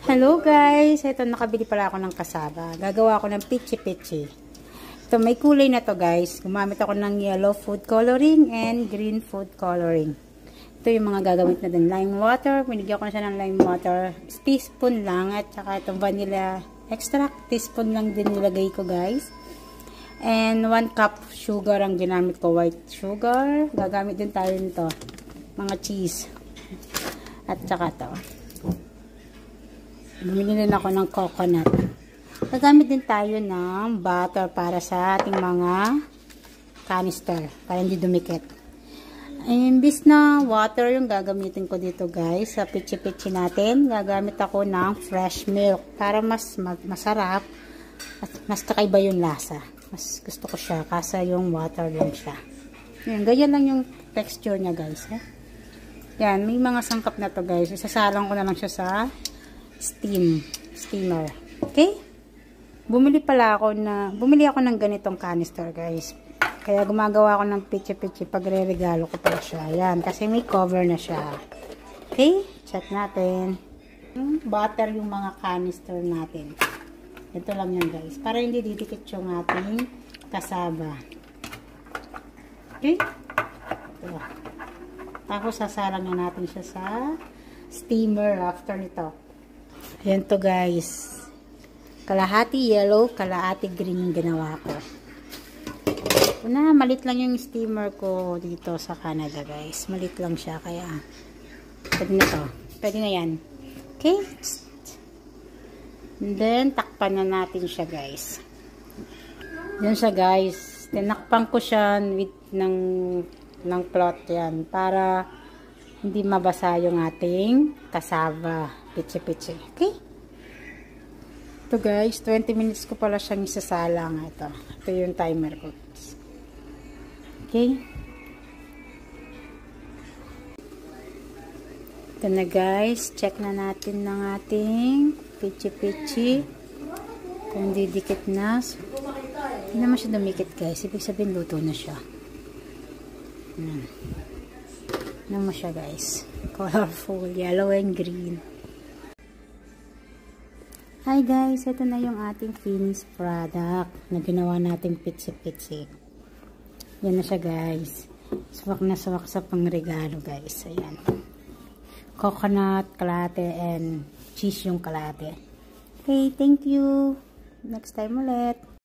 Hello guys! Ito, nakabili pala ako ng kasaba. Gagawa ako ng pichi-pichi. Ito, may kulay na to guys. Gumamit ako ng yellow food coloring and green food coloring. Ito yung mga gagamit na din. Lime water. Binigyan ko na siya ng lime water. Teaspoon lang. At saka itong vanilla extract. Teaspoon lang din nilagay ko guys. And 1 cup sugar ang ginamit ko. White sugar. Gagamit din tayo nito. Mga cheese. At saka to. Bumili din ako ng coconut. Gagamit din tayo ng butter para sa ating mga canister. Para hindi dumikit. Imbis na water yung gagamitin ko dito guys. Sa pichi-pichi natin. Gagamit ako ng fresh milk. Para mas masarap. At mas kakaiba yung lasa. Mas gusto ko siya. Kasi yung water lang siya. Yan, ganyan lang yung texture niya guys. Yan, may mga sangkap na to guys. Isasalang ko na lang siya sa steamer. Okay? Bumili ako ng ganitong canister, guys. Kaya gumagawa ako ng pichi-pichi pag re-regalo ko pala siya. Ayan, kasi may cover na siya. Okay? Check natin. Butter yung mga canister natin. Ito lang yan, guys. Para hindi didikit yung ating kasaba. Okay? Ito. Tapos sasalang na natin siya sa steamer after nito. Ayan to guys. Kalahati yellow, kalahati green yung ginawa ko. Malit lang yung steamer ko dito sa Canada guys. Malit lang siya kaya pwede na to. Pwede na yan. Okay? And then takpan na natin siya guys. Yan siya guys. Tinakpan ko siya with ng cloth yan para hindi mabasa yung ating kasaba. Pichi-pichi. Okay? Ito guys, 20 minutes ko pala siyang isasalang. Ito yung timer ko. Okay? Ito na guys. Check na natin ng ating pichi-pichi. Kung didikit na. Hindi naman siya dumikit guys. Ibig sabihin luto na siya. Naman siya guys. Colorful. Yellow and green. Hi guys, ito na yung ating finished product na ginawa nating pichi-pichi. Yan na siya guys. Swak na swak sa pangregalo guys. Ayan. Coconut, kalate, and cheese yung kalate. Okay, thank you. Next time ulit.